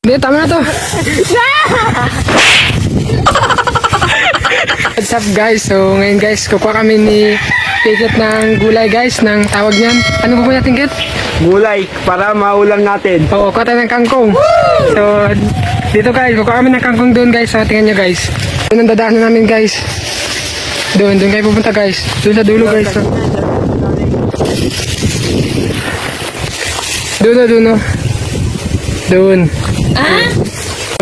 Hindi, tama na to. What's up guys? So ngayon guys, kukuha kami ni Kit ng gulay guys, ng tawag niyan. Ano ba natin Kit? Gulay para maulam natin. Oo, kuha tayo ng kangkong. So dito guys, kukuha kami ng kangkong doon guys. So tingnan nyo guys. Doon ang dadaanan namin guys. Doon kayo pupunta guys. Doon sa dulo guys. So. Doon.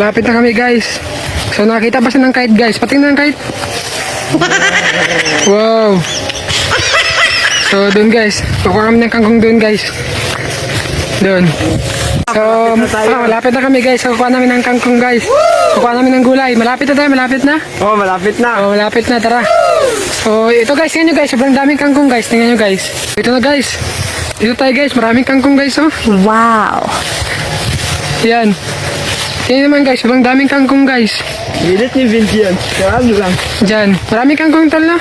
Malapit na kami guys. So nakita pa siya ng kite guys. Patingnan ng kite. Wow. So doon guys. Kukuha kami ng kangkong doon guys. Doon. So malapit na kami guys. So kukuha namin ng kangkong guys. Kukuha namin ng gulay. Malapit na tayo. Malapit na. Oh, malapit na. Oh, malapit na. Tara. So ito guys. Tingnan nyo guys. Sobrang daming kangkong guys. Tingnan nyo guys. Ito na guys. Dito tayo guys. Maraming kangkong guys. Oh. Wow. Yan. Tingnan naman guys. Sobrang daming kangkong guys. Bilit ni Vince yan. Karami lang. Diyan. Maraming kangkong tal na.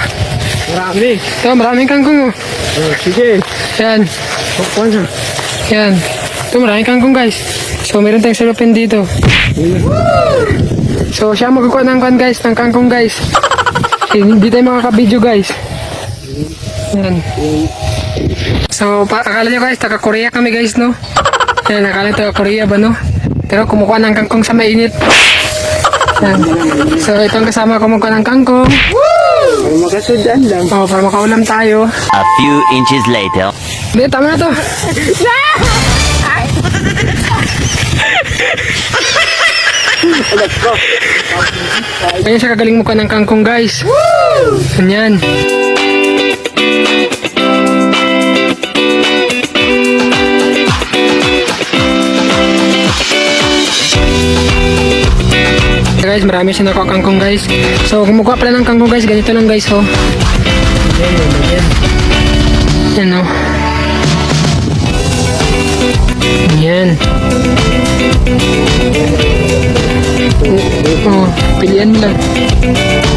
Marami. Ito. Maraming kangkong oh. Oh, sige. Yan. Kukuha na. Yan. Ito. Maraming kangkong guys. So meron tayong salupin dito. So siya magkukuha ng kwan guys. Ng kangkong guys. Hindi tayo makaka-video guys. Yan. So akala nyo guys. Taga-Korea kami guys no. Yan. Akala taga-Korea ba no. Pero kumukuha ng kangkong sa mainit. Yan. So itong kasama kumukuha ng kangkong. Para makasudan lang. Oh, para makaulam tayo. A few inches later. Hindi, tama na to. Let's go. Kaya siya kagaling mukha ng kangkong guys. Ganyan. Guys, marami siya nakuha kangkong guys. So kumukuha pala ng kangkong guys, ganito lang guys oh. Yan oh. Yan. Oh, pilihan mo lang.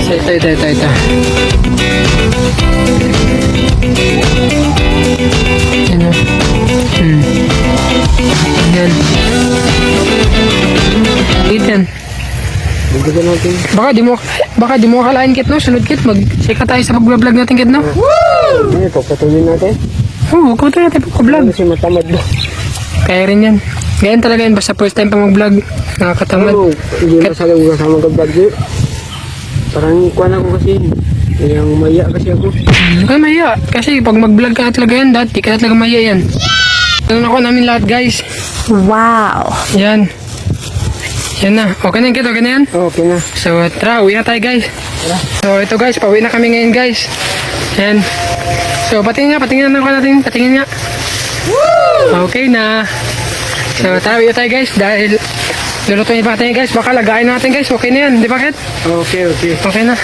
So, ito. Yan oh. Yan. Yan. Bigyan natin. Baka di mo akalain Kit no, sunod Kit, mag-sika tayo sa pag-vlog natin Kit no. Ay, pagpatuloy natin. Oo, huwag tayo natin pag-vlog. Kasi matamad ba? Kaya rin yan. Ganyan talaga yun, basta first time pa mag-vlog, nakakatamad. Oo, hindi masalang kasama ka-vlog. Parang kuhan ako kasi. Kaya umaya kasi ako. Kaya maya, kasi pag mag-vlog ka na talaga yan, dati ka na talaga maya yan. Tanong ako namin lahat guys. Wow. Yan. Yan na. Okay na Kit, okay na yan? Okay na. So tara, uwi na tayo guys. So ito guys, pauwi na kami ngayon guys. Yan. So patingin na natin, patingin nga. Okay na. So tara, uwi na tayo guys dahil lulutuin pa natin guys. Baka lagayin natin guys, okay na yan, di ba Kit? Okay. Okay na.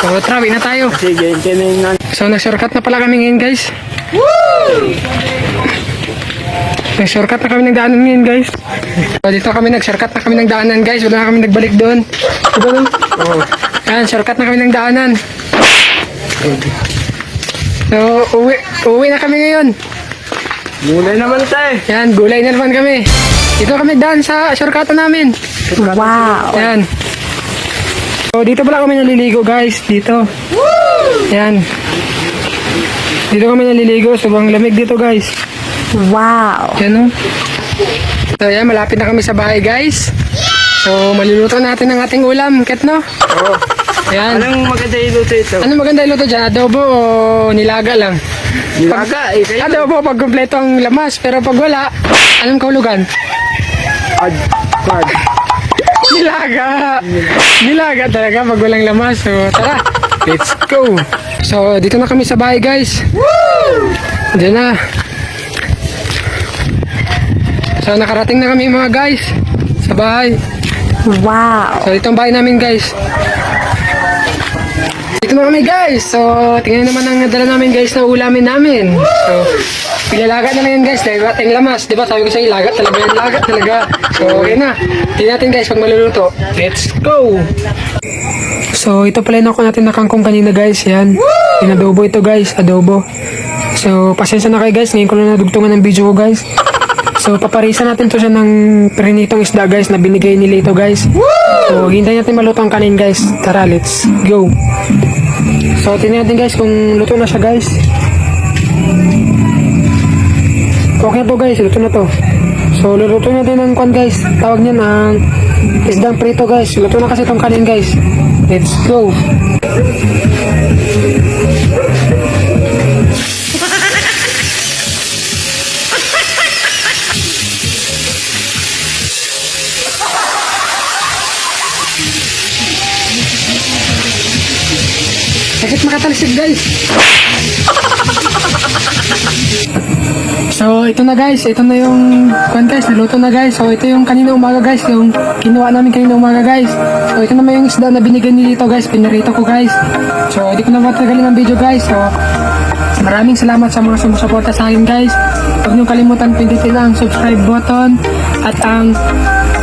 So tara, uwi na tayo. Sige, hintayin na. So nag-shortcut na pala kami ngayon guys. Nag-shortcut na kami ng daanan ngayon guys. So dito kami nag-shortcut na kami ng daanan guys. Wala na kami nagbalik doon. Diba no? Oo. Yan, shortcut na kami ng daanan. So uwi na kami ngayon. Gulay naman tayo. Yan, gulay na naman kami. Dito kami daan sa shortcut namin. Wow. Yan. So dito pala kami naliligo guys. Dito. Yan. Dito kami naliligo. Sobrang lamig dito guys. Wow. Yan o. So yan, malapit na kami sa bahay guys. So maluluto natin ang ating ulam, Kit no? Oo. Yan. Anong maganda iluto ito? Ano maganda iluto dyan? Adobo o nilaga lang? Nilaga eh. Kayo. Adobo pag kumpleto ang lamas. Pero pag wala, anong kahulugan? Quad. Nilaga. Nilaga talaga pag walang lamas. So tara, let's go. So dito na kami sa bahay guys. Diyan na. So nakarating na kami mga guys sa bahay. Wow. So ito ang bahay namin guys. Dito na kami guys. So tingnan naman ang nadala namin guys na ulamin namin. So ilalaga na lang yan guys dahil ating lamas. Diba sabi ko sa ilaga talaga yan, laga talaga. So okay na. Tingnan natin guys pag maluluto. Let's go. So ito pala yung ako natin na kangkong kanina guys. Yan. Inadobo ito guys. Adobo. So pasensya na kayo guys. Ngayon ko lang nadugtungan ng video ko guys. So, paparisa natin to siya ng prinitong isda guys na binigay ni Lito guys. So, hintayin natin maluto ang kanin guys. Tara, let's go. So, tingnan natin guys kung luto na siya guys. Okay na to guys, luto na to. So, luluto natin ng kwan guys. Tawag niyan ang isdang prito guys. Luto na kasi itong kanin guys. Let's go. Sakit makatalsik guys. So ito na guys, ito na yung kwan guys, naluto na guys. So ito yung kanina umaga guys, yung kinuha namin kanina umaga guys. So ito naman yung isda na binigay ni Lito guys, pinarito ko guys. So hindi ko na matagalin ang video guys. So maraming salamat sa mga sumusuporta sa akin guys. Huwag niyong kalimutan pindutin ang subscribe button at ang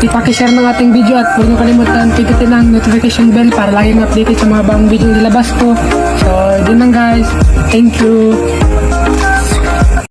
ipakishare ng ating video at huwag niyong kalimutan pindutin ang notification bell para lagi na updated sa mga bagong video nilabas ko. So yun lang guys, thank you.